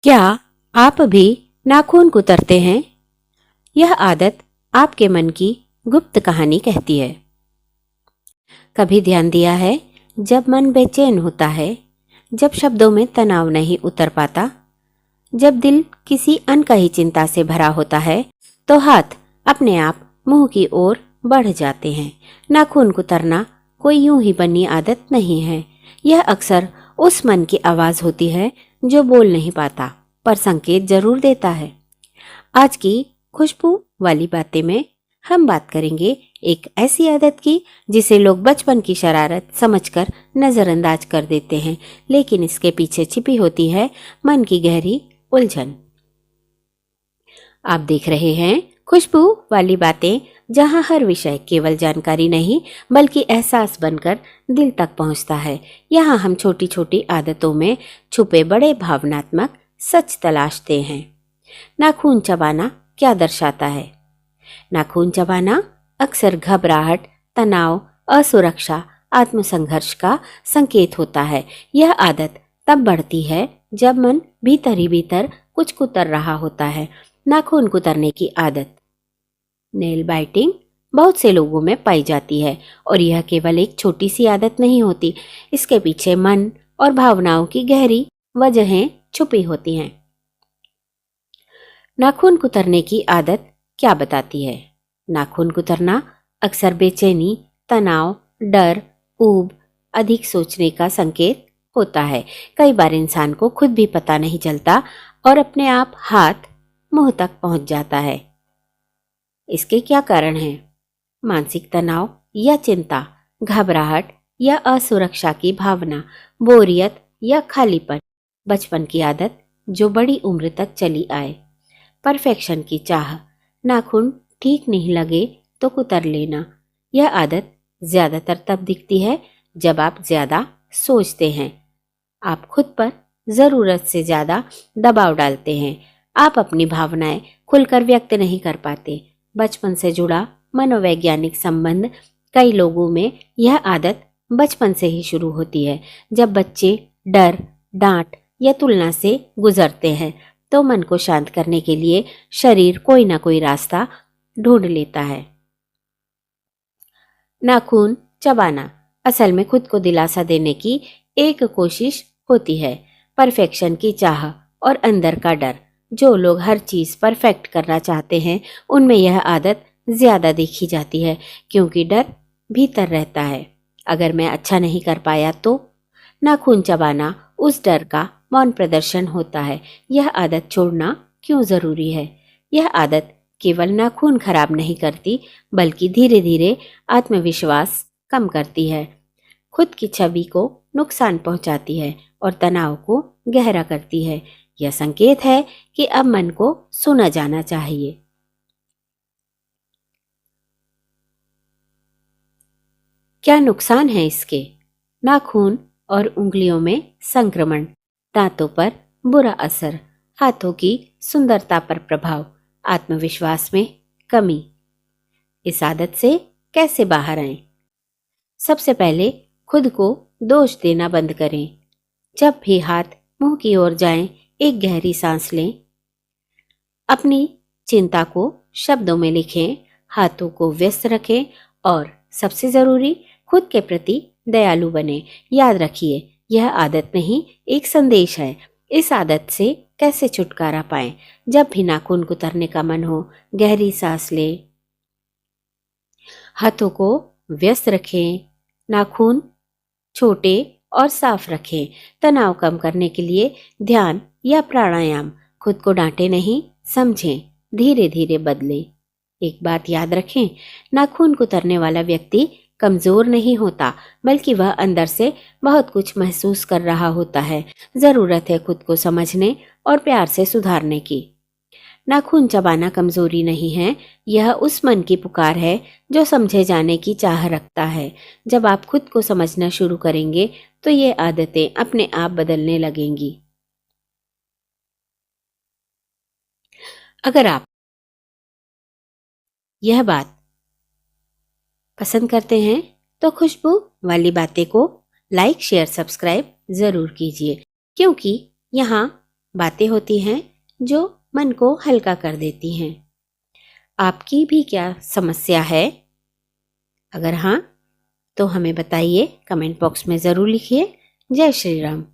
क्या आप भी नाखून कुतरते हैं? यह आदत आपके मन की गुप्त कहानी कहती है। कभी ध्यान दिया है, जब मन बेचैन होता है, जब शब्दों में तनाव नहीं उतर पाता, जब दिल किसी अनकही चिंता से भरा होता है, तो हाथ अपने आप मुंह की ओर बढ़ जाते हैं। नाखून कुतरना कोई यूं ही बनी आदत नहीं है। यह अक्सर उस मन की आवाज होती है जो बोल नहीं पाता, पर संकेत जरूर देता है। आज की खुशबू वाली बातें में हम बात करेंगे एक ऐसी आदत की जिसे लोग बचपन की शरारत समझकर नजरअंदाज कर देते हैं, लेकिन इसके पीछे छिपी होती है मन की गहरी उलझन। आप देख रहे हैं खुशबू वाली बातें, जहां हर विषय केवल जानकारी नहीं बल्कि एहसास बनकर दिल तक पहुंचता है। यहाँ हम छोटी छोटी आदतों में छुपे बड़े भावनात्मक सच तलाशते हैं। नाखून चबाना क्या दर्शाता है? नाखून चबाना अक्सर घबराहट, तनाव, असुरक्षा, आत्मसंघर्ष का संकेत होता है। यह आदत तब बढ़ती है जब मन भीतर ही भीतर कुछ कुतर रहा होता है। नाखून कुतरने की आदत नेल बाइटिंग बहुत से लोगों में पाई जाती है, और यह केवल एक छोटी सी आदत नहीं होती। इसके पीछे मन और भावनाओं की गहरी वजहें छुपी होती हैं। नाखून कुतरने की आदत क्या बताती है? नाखून कुतरना अक्सर बेचैनी, तनाव, डर, ऊब, अधिक सोचने का संकेत होता है। कई बार इंसान को खुद भी पता नहीं चलता और अपने आप हाथ मुंह तक पहुंच जाता है। इसके क्या कारण हैं? मानसिक तनाव या चिंता, घबराहट या असुरक्षा की भावना, बोरियत या खालीपन, बचपन की आदत जो बड़ी उम्र तक चली आए, परफेक्शन की चाह, नाखून ठीक नहीं लगे तो कुतर लेना। यह आदत ज्यादातर तब दिखती है जब आप ज्यादा सोचते हैं, आप खुद पर जरूरत से ज्यादा दबाव डालते हैं, आप अपनी भावनाएं खुलकर व्यक्त नहीं कर पाते। बचपन से जुड़ा मनोवैज्ञानिक संबंध, कई लोगों में यह आदत बचपन से ही शुरू होती है। जब बच्चे डर, डांट या तुलना से गुजरते हैं, तो मन को शांत करने के लिए शरीर कोई ना कोई रास्ता ढूंढ लेता है। नाखून चबाना असल में खुद को दिलासा देने की एक कोशिश होती है। परफेक्शन की चाह और अंदर का डर, जो लोग हर चीज परफेक्ट करना चाहते हैं, उनमें यह आदत ज्यादा देखी जाती है, क्योंकि डर भीतर रहता है। अगर मैं अच्छा नहीं कर पाया तो? नाखून चबाना उस डर का मौन प्रदर्शन होता है। यह आदत छोड़ना क्यों जरूरी है? यह आदत केवल नाखून खराब नहीं करती, बल्कि धीरे धीरे आत्मविश्वास कम करती है, खुद की छवि को नुकसान पहुंचाती है और तनाव को गहरा करती है। यह संकेत है कि अब मन को सुना जाना चाहिए। क्या नुकसान है इसके? नाखून और उंगलियों में संक्रमण, दांतों पर बुरा असर, हाथों की सुंदरता पर प्रभाव, आत्मविश्वास में कमी। इस आदत से कैसे बाहर आएं? सबसे पहले खुद को दोष देना बंद करें। जब भी हाथ मुंह की ओर जाएं, एक गहरी सांस लें। अपनी चिंता को शब्दों में लिखें, हाथों को व्यस्त रखें और सबसे जरूरी, खुद के प्रति दयालु बने। याद रखिए, यह आदत नहीं, एक संदेश है। इस आदत से कैसे छुटकारा पाएं? जब भी नाखून कुतरने का मन हो, गहरी सांस लें, हाथों को व्यस्त रखें, नाखून छोटे और साफ रखें। तनाव कम करने के लिए ध्यान या प्राणायाम। खुद को डांटे नहीं, समझें, धीरे धीरे बदलें। एक बात याद रखें, नाखून कुतरने वाला व्यक्ति कमजोर नहीं होता, बल्कि वह अंदर से बहुत कुछ महसूस कर रहा होता है। जरूरत है खुद को समझने और प्यार से सुधारने की। नाखून चबाना कमजोरी नहीं है, यह उस मन की पुकार है जो समझे जाने की चाह रखता है। जब आप खुद को समझना शुरू करेंगे, तो ये आदतें अपने आप बदलने लगेंगी। अगर आप यह बात पसंद करते हैं, तो खुशबू वाली बातें को लाइक, शेयर, सब्सक्राइब जरूर कीजिए, क्योंकि यहाँ बातें होती हैं जो मन को हल्का कर देती हैं। आपकी भी क्या समस्या है? अगर हाँ तो हमें बताइए, कमेंट बॉक्स में ज़रूर लिखिए। जय श्री राम।